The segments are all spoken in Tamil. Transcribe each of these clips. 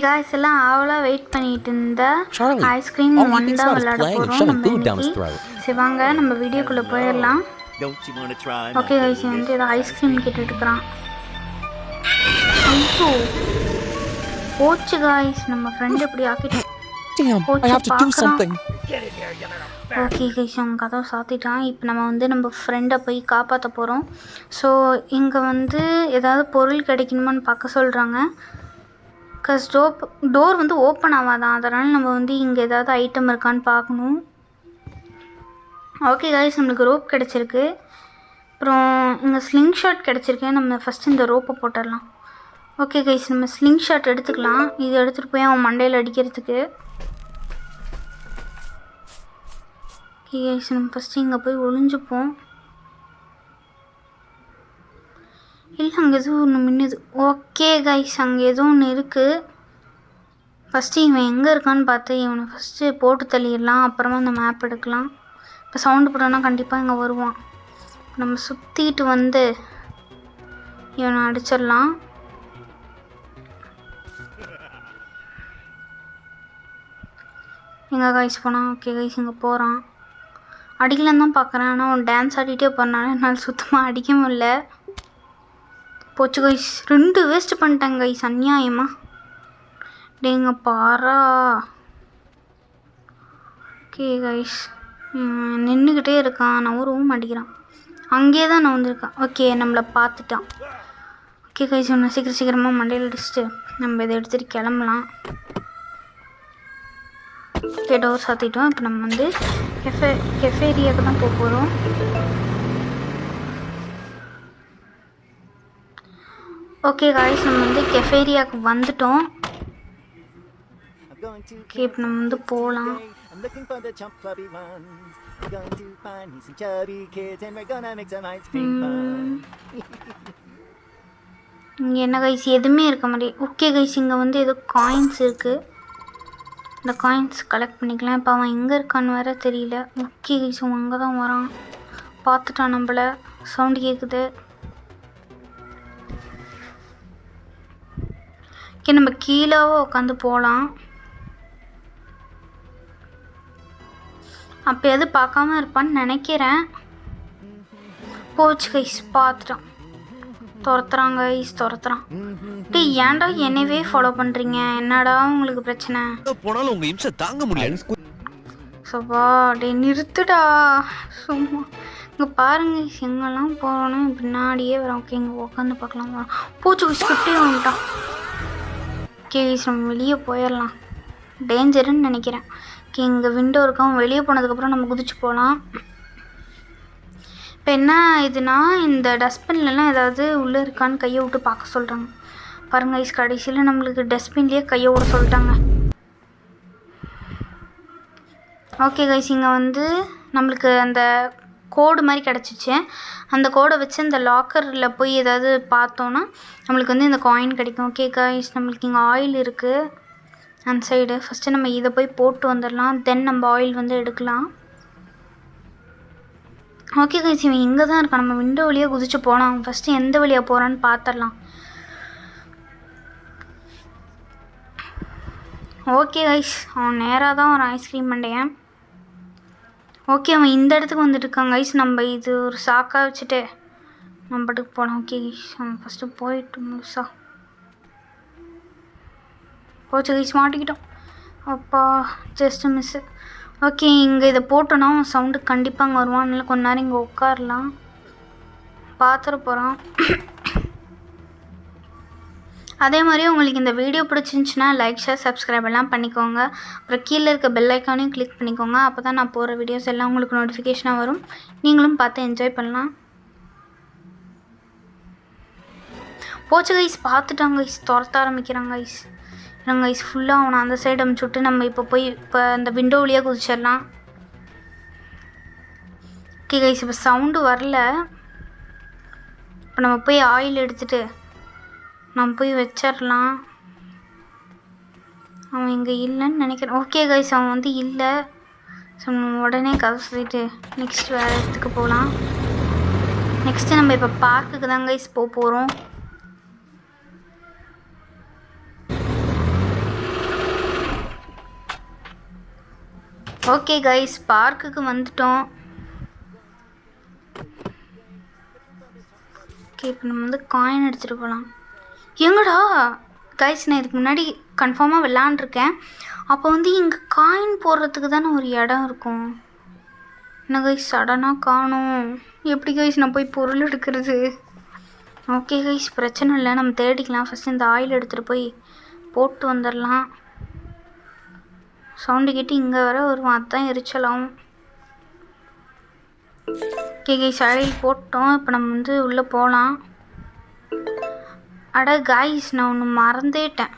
காய்ஸ் எல்லாம் ஆவலா வெயிட் பண்ணிட்டு இருந்த ஐஸ்கிரீம் தான் விளையாட போகிறோம் நம்ம இன்னைக்கு. சரி வாங்க நம்ம வீடியோக்குள்ளே போயிடலாம். ஓகே காய்ஸ் வந்து ஏதோ ஐஸ்கிரீம் கேட்டுட்டு இருக்கிறான். ஐயோ போச்சு காய்ஸ், நம்ம ஃப்ரெண்ட் இப்படி ஆக்கிட்டு பார்க்குறான். ஓகே கைஸ் அவங்க கதவை சாத்திட்டான். இப்போ நம்ம வந்து நம்ம ஃப்ரெண்டை போய் காப்பாற்ற போகிறோம். ஸோ இங்கே வந்து ஏதாவது பொருள் கிடைக்கணுமான்னு பார்க்க சொல்கிறாங்க. பிகாஸ் டோர் வந்து ஓப்பன் ஆகாதான், அதனால் நம்ம வந்து இங்கே ஏதாவது ஐட்டம் இருக்கான்னு பார்க்கணும். ஓகே கைஸ் நம்மளுக்கு ரோப் கிடச்சிருக்கு. அப்புறம் இங்கே ஸ்லிங் ஷாட் கிடச்சிருக்கு. நம்ம ஃபஸ்ட்டு இந்த ரோப்பை போட்டுடலாம். ஓகே கைஸ் நம்ம ஸ்லிங் ஷாட் எடுத்துக்கலாம். இது எடுத்துகிட்டு போய் அவன் மண்டையில் அடிக்கிறதுக்கு. ஓகே கைஸ் நம்ம ஃபஸ்ட்டு இங்கே போய் ஒளிஞ்சுப்போம். இல்லை அங்கே எதுவும் ஒன்று மின்னுது. ஓகே கைஸ் அங்கே எதுவும் ஒன்று இருக்குது. ஃபஸ்ட்டு இவன் எங்கே இருக்கான்னு பார்த்து இவனை ஃபஸ்ட்டு போட்டு தள்ளிடலாம். அப்புறமா அந்த மேப் எடுக்கலாம். இப்போ சவுண்டு போட்டோன்னா கண்டிப்பாக இங்கே வருவான். நம்ம சுற்றிட்டு வந்து இவனை அடிச்சிடலாம். எங்கே கைஸ் போனான்? ஓகே கைஸ் இங்கே போகிறான். அடிக்கலன்னு தான் பார்க்குறேன், ஆனால் அவன் டான்ஸ் ஆடிட்டே பண்ணாலும் என்னால் சுத்தமாக அடிக்க முடியல. போச்சு கைஸ் 2 வேஸ்ட் பண்ணிட்டாங்க கைஸ் அநியாயமா. டேங்க பாரா. ஓகே கைஸ் நின்றுக்கிட்டே இருக்கான், நான் ரூம் அடிக்கிறான். அங்கேயே தான் நான் வந்திருக்கேன். ஓகே நம்மளை பார்த்துட்டான். ஓகே கைஸ் ஒன்று சீக்கிரமாக மண்டையில் அடிச்சுட்டு நம்ம இதை எடுத்துகிட்டு கிளம்பலாம். ஓகே டோர் சாத்திட்டோம். இப்போ நம்ம வந்து கெஃபேரியாவுக்கு தான் போக போகிறோம். ஓகே காய்ஸ் நம்ம வந்து கெஃபேரியாவுக்கு வந்துட்டோம். ஓகே இப்போ நம்ம வந்து போகலாம். இங்கே என்ன கைஸ் எதுவுமே இருக்க மாதிரி. ஓகே கைஸ் இங்கே வந்து ஏதோ காயின்ஸ் இருக்குது. இந்த காயின்ஸ் கலெக்ட் பண்ணிக்கலாம். இப்போ அவன் எங்கே இருக்கான்னு வேறு தெரியல. ஓகே கைஸ் அவன் அங்கே தான் வரான். பார்த்துட்டான் நம்மளை. சவுண்டு கேட்குது. ஓகே நம்ம கீழாவோ உட்காந்து போகலாம். அப்போ எது பார்க்காம இருப்பான்னு நினைக்கிறேன். போச்சு கைஸ் பார்த்துட்டான். துரத்துறாங்க கைஸ் துரத்துறான். டே ஏன்டா என்னவே ஃபாலோ பண்ணுறீங்க? என்னடா உங்களுக்கு பிரச்சனை? சோபா டே நிறுத்துடா சும்மா. இங்கே பாருங்க எங்கெல்லாம் போகிறோன்னு பின்னாடியே வரோம். ஓகே இங்கே உட்காந்து பார்க்கலாம். போச்சு கைஸ் கிட்டே வந்துட்டான். ஓகே கைஸ் நம்ம வெளியே போயிடலாம். டேஞ்சருன்னு நினைக்கிறேன். ஓகே இங்கே விண்டோ இருக்கும். வெளியே போனதுக்கப்புறம் நம்ம குதிச்சு போகலாம். இப்போ என்ன இதுனா இந்த டஸ்ட்பின்லலாம் ஏதாவது உள்ளே இருக்கான்னு கையை விட்டு பார்க்க சொல்கிறாங்க. பாருங்க கைஸ் கடைசியில் நம்மளுக்கு டஸ்ட்பின்லேயே கையை விட சொல்லிட்டாங்க. ஓகே கைஸ் இங்கே வந்து நம்மளுக்கு அந்த கோடு மாதிரி கிடச்சிச்சு. அந்த கோடை வச்சு அந்த லாக்கரில் போய் ஏதாவது பார்த்தோன்னா நம்மளுக்கு வந்து இந்த காயின் கிடைக்கும். ஓகே கைஸ் நம்மளுக்கு இங்கே ஆயில் இருக்குது அந்த சைடு. ஃபஸ்ட்டு நம்ம இதை போய் போட்டு வந்துடலாம். தென் நம்ம ஆயில் வந்து எடுக்கலாம். ஓகே கைஸ் இவன் இங்கே தான் இருக்கான். நம்ம விண்டோ வழியாக குதிச்சு போகலாம். ஃபஸ்ட்டு எந்த வழியாக போகிறான்னு பார்த்துடலாம். ஓகே கைஸ் அவன் நேராக தான் ஒரு ஐஸ்கிரீம் மண்டையன். ஓகே அவன் இந்த இடத்துக்கு வந்துட்டு இருக்கான் கைஸ். நம்ம இது ஒரு சாக்காக வச்சுட்டு நம்ம பாட்டுக்கு போகலாம். ஓகே கைஸ் அவன் ஃபஸ்ட்டு போயிட்டு முழுசா போச்சு கைஸ் மாட்டிக்கிட்டோம். அப்பா ஜஸ்ட்டு மிஸ்ஸு. ஓகே இங்கே இதை போட்டோன்னா சவுண்டு கண்டிப்பாக அங்கே வருவான். அதனால கொஞ்ச நேரம் இங்கே உட்காரலாம். பார்த்துட போகிறான். அதே மாதிரி உங்களுக்கு இந்த வீடியோ பிடிச்சிருந்துச்சின்னா லைக் ஷேர் சப்ஸ்கிரைப் எல்லாம் பண்ணிக்கோங்க. அப்புறம் கீழே இருக்க பெல் ஐக்கானையும் கிளிக் பண்ணிக்கோங்க. அப்போ தான் நான் போகிற வீடியோஸ் எல்லாம் உங்களுக்கு நோட்டிஃபிகேஷனாக வரும். நீங்களும் பார்த்து என்ஜாய் பண்ணலாம். போச்சு கைஸ் பார்த்துட்டாங்க கைஸ் துரத்த ஆரம்பிக்கிறாங்க கைஸ். நாங்கள் கைஸ் ஃபுல்லாக அவனை அந்த சைடு அமுச்சுட்டு நம்ம இப்போ அந்த விண்டோ வழியாக குதிச்சிடலாம். ஓகே கைஸ் இப்போ சவுண்டு வரல. இப்போ நம்ம போய் ஆயில் எடுத்துகிட்டு நம்ம போய் வச்சிடலாம். அவன் இங்கே இல்லைன்னு நினைக்கிறேன். ஓகே கைஸ் அவன் வந்து இல்லை. ஸோ நம்ம உடனே கதை சொல்லிட்டு நெக்ஸ்ட் வேறு இடத்துக்கு போகலாம். நெக்ஸ்ட்டு நம்ம இப்போ பார்க்குக்கு தான் கைஸ் போக போகிறோம். ஓகே கைஸ், பார்க்குக்கு வந்துட்டோம். ஓகே, இப்போ நம்ம வந்து காயின் எடுத்துகிட்டு போகலாம். எங்கடா கைஸ், நான் இதுக்கு முன்னாடி கன்ஃபார்மாக விளாண்டுருக்கேன். அப்போ வந்து இங்கே காயின் போடுறதுக்கு தானே ஒரு இடம் இருக்கும். என்ன கைஸ் சடனாக காணும்? எப்படி கைஸ் நான் போய் பொருள் எடுக்கிறது? ஓகே கைஸ், பிரச்சனை இல்லை, நம்ம தேடிக்கலாம். ஃபஸ்ட்டு இந்த ஆயில் எடுத்துகிட்டு போய் போட்டு வந்துடலாம். சவுண்டு கேட்டு இங்கே வர வருவான், அதுதான் எரிச்சலாகும். ஓகே கைஸ், ஆயில் போட்டோம். இப்போ நம்ம வந்து உள்ளே போகலாம். அட கைஸ், நான் ஒன்று மறந்துட்டேன்.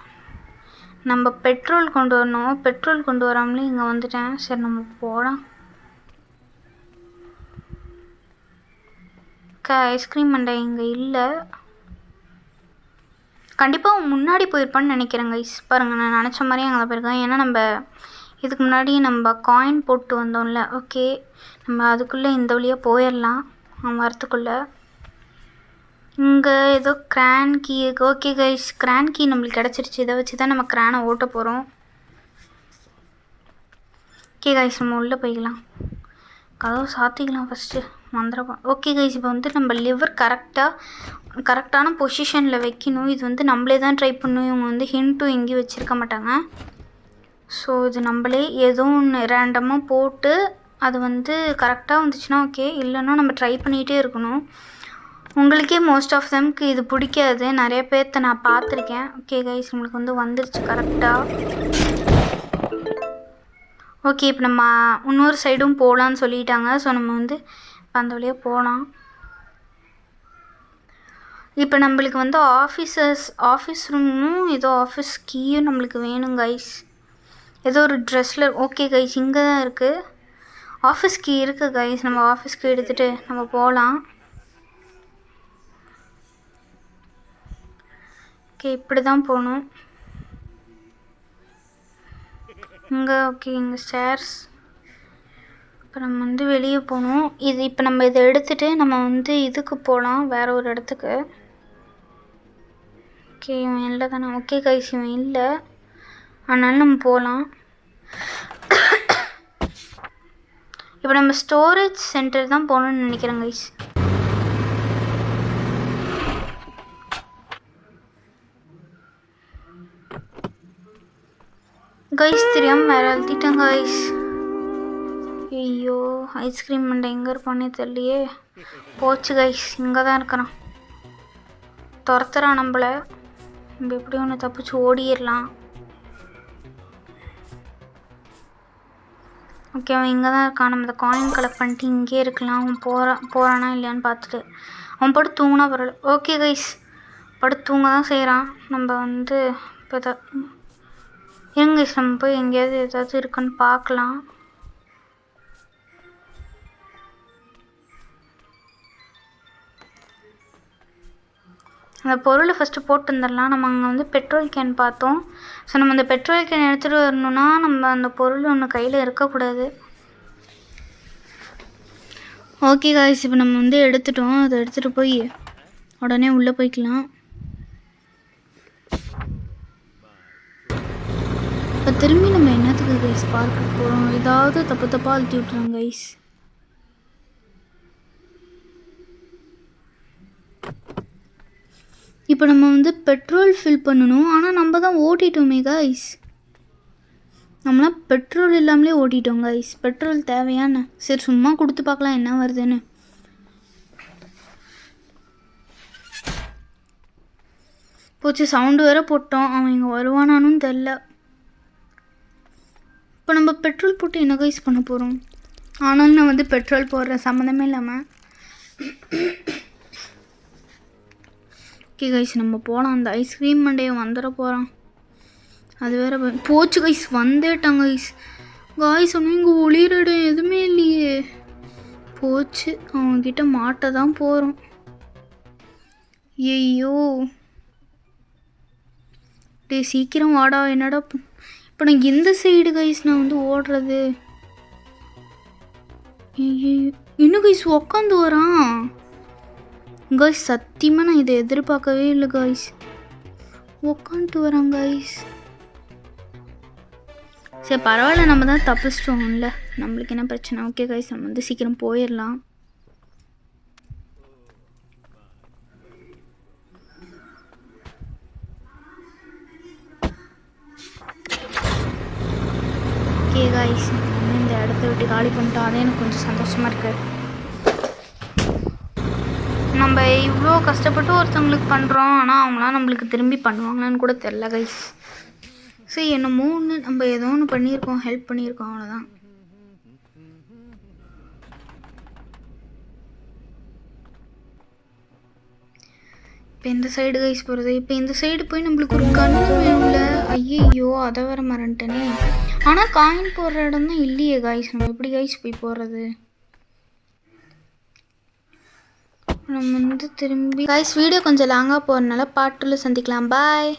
நம்ம பெட்ரோல் கொண்டு வரணும். பெட்ரோல் கொண்டு வராமலே இங்கே வந்துட்டேன். சரி, நம்ம போகலாம். ஐஸ்கிரீம் மண்டை இங்கே இல்லை. கண்டிப்பாக முன்னாடி போயிருப்பான்னு நினைக்கிறேன் கைஸ். பாருங்கள், நான் நினச்ச மாதிரியே அங்கே போயிருக்கேன். ஏன்னா நம்ம இதுக்கு முன்னாடி நம்ம காயின் போட்டு வந்தோம்ல. ஓகே, நம்ம அதுக்குள்ளே இந்த வழியாக போயிடலாம். வரத்துக்குள்ளே இங்கே ஏதோ கிரான் கீ இருக்குது. ஓகே கைஸ், கிரான் கீ நம்மளுக்கு கிடச்சிருச்சு. இதை வச்சு தான் நம்ம கிரானை ஓட்ட போகிறோம். ஓகே கைஸ், நம்ம உள்ளே போய்க்கலாம். கதவை சாத்திக்கலாம் ஃபஸ்ட்டு, வந்துடுவோம். ஓகே கைஸ், இப்போ வந்து நம்ம லிவர் கரெக்டான பொசிஷனில் வைக்கணும். இது வந்து நம்மளே தான் ட்ரை பண்ணணும். இவங்க வந்து ஹிண்ட்டும் எங்கேயும் வச்சுருக்க மாட்டாங்க. ஸோ இது நம்மளே ஏதோ ஒன்று ரேண்டமாக போட்டு அது வந்து கரெக்டாக வந்துச்சுன்னா ஓகே, இல்லைன்னா நம்ம ட்ரை பண்ணிகிட்டே இருக்கணும். உங்களுக்கே மோஸ்ட் ஆஃப் தம்க்கு இது பிடிக்காது. நிறைய பேர்த்த நான் பார்த்துருக்கேன். ஓகே கைஸ், நம்மளுக்கு வந்து வந்துருச்சு கரெக்டாக. ஓகே, இப்போ நம்ம இன்னொரு சைடும் போகலான்னு சொல்லிட்டாங்க. ஸோ நம்ம வந்து அந்த வழியாக போகலாம். இப்போ நம்மளுக்கு வந்து ஆஃபீஸ் ரூமும் ஏதோ ஆஃபீஸ் கீயும் நம்மளுக்கு வேணும் கைஸ். ஏதோ ஒரு ட்ரெஸ்ஸில். ஓகே கைஸ், இங்கே தான் இருக்குது ஆஃபீஸ் கீ இருக்குது கைஸ். நம்ம ஆஃபீஸ் கீ எடுத்துகிட்டு நம்ம போகலாம். ஓகே, இப்படி தான் போகணும் இங்கே. ஓகே, இங்கே ஸ்டேர்ஸ். இப்போ நம்ம வந்து வெளியே போகணும். இப்போ நம்ம இதை எடுத்துகிட்டு நம்ம வந்து இதுக்கு போகலாம், வேறு ஒரு இடத்துக்கு. ஓகே, இவன் இல்லை தானே? ஓகே கைஸ், இவன் இல்லை, அதனால நம்ம போகலாம். இப்போ நம்ம ஸ்டோரேஜ் சென்டர் தான் போகணுன்னு நினைக்கிறேன் கைஸ். கைஸ், தெரியாமல் வேறு எழுதிட்டேன் கைஸ். ஐயோ, ஐஸ்கிரீம் மண்டை எங்கே இருப்பானே தெரியலையே. போச்சு கைஸ், இங்கே தான் இருக்கிறான். துரத்துறான் நம்மளை. நம்ம எப்படி ஒன்று தப்பிச்சு ஓடிடலாம். ஓகே, அவன் இங்கே தான் இருக்கான். நம்ம இந்த காயின் கலெக்ட் பண்ணிட்டு இங்கே இருக்கலாம். அவன் போகிறானா இல்லையான்னு பார்த்துட்டு அவன் படுத்து தூங்கினா பரவாயில்ல. ஓகே கைஸ், படுத்து தூங்க தான் செய்கிறான். நம்ம வந்து இப்போ எங்க கைஸ், நம்ம போய் எங்கேயாவது ஏதாவது இருக்குன்னு பார்க்கலாம். அந்த பொருளை ஃபஸ்ட்டு போட்டு வந்துடலாம். நம்ம அங்கே வந்து பெட்ரோல் கேன் பார்த்தோம். ஸோ நம்ம அந்த பெட்ரோல் கேன் எடுத்துகிட்டு வரணுன்னா நம்ம அந்த பொருள் ஒன்று கையில் இருக்கக்கூடாது. ஓகே காய்ஸ், இப்போ நம்ம வந்து எடுத்துட்டோம். அதை எடுத்துகிட்டு போய் உடனே உள்ளே போய்க்கலாம். இப்போ திரும்பி நம்ம என்னத்துக்கு கைஸ் பார்க்க போகிறோம்? ஏதாவது தப்பாக அழுத்தி விட்டுறோம் கைஸ். இப்போ நம்ம வந்து பெட்ரோல் ஃபில் பண்ணணும். ஆனால் நம்ம தான் ஓட்டிட்டோமே கைஸ். நம்மளாம் பெட்ரோல் இல்லாமலே ஓட்டிட்டோம் கைஸ். பெட்ரோல் தேவையான சரி சும்மா கொடுத்து பார்க்கலாம் என்ன வருதுன்னு. போச்சு, சவுண்டு வேற போட்டோம். அவன் இங்கே வருவானானும் தெரில. இப்போ நம்ம பெட்ரோல் போட்டு என்ன கைஸ் பண்ண போகிறோம்? ஆனாலும் நான் வந்து பெட்ரோல் போடுற சம்மந்தமே இல்லாமல். ஓகே கைஸ், நம்ம போகலாம். அந்த ஐஸ்கிரீம் மண்டையை வந்துட போகிறான். அது வேறு போச்சு கைஸ், வந்துட்டாங்க கைஸ். காய்ஸ் ஒன்றும் இங்கே ஒளிர இடம் எதுவுமே இல்லையே. போச்சு, அவங்கக்கிட்ட மாட்ட தான் போகிறோம். ஐயோ டே சீக்கிரம் வாடா. என்னடா இப்போ நான் எந்த சைடு கைஸ் நான் வந்து ஓடுறது? இன்னும் கைஸ் உக்காந்து வரான் கைஸ். சத்தியமாக நான் இதை எதிர்பார்க்கவே இல்லை கைஸ். உக்காந்துட்டு வரான் கைஸ். சரி பரவாயில்ல, நம்ம தான் தப்பிச்சிட்டோம்ல, நம்மளுக்கு என்ன பிரச்சனை. ஓகே கைஸ், நம்ம வந்து சீக்கிரம் போயிடலாம். ஓகே கைஸ், இந்த இடத்த விட்டு காலி பண்ணிட்டோம். அதே எனக்கு கொஞ்சம் சந்தோஷமாக இருக்குது. நம்ம இவ்வளோ கஷ்டப்பட்டு ஒருத்தவங்களுக்கு பண்ணுறோம், ஆனால் அவங்களாம் நம்மளுக்கு திரும்பி பண்ணுவாங்களான்னு கூட தெரில கைஸ். சரி என்னமோ ஒன்று, நம்ம ஏதோ ஒன்று பண்ணியிருக்கோம், ஹெல்ப் பண்ணியிருக்கோம், அவ்வளோதான். இப்போ இந்த சைடு கைஸ் போகிறது. இப்போ இந்த சைடு போய் நம்மளுக்கு ஒரு கன்று வேணும்ல. ஐயோ, அதை வேற மறந்துட்டேனே. ஆனால் காயின் போடுற இடம் தான் இல்லையே கைஸ். நம்ம எப்படி கைஸ் போய் போடுறது? நம்ம வந்து திரும்பி கைஸ் வீடியோ கொஞ்சம் லாங்காக போகிறதுனால பார்ட் 2ல சந்திக்கலாம். பாய்.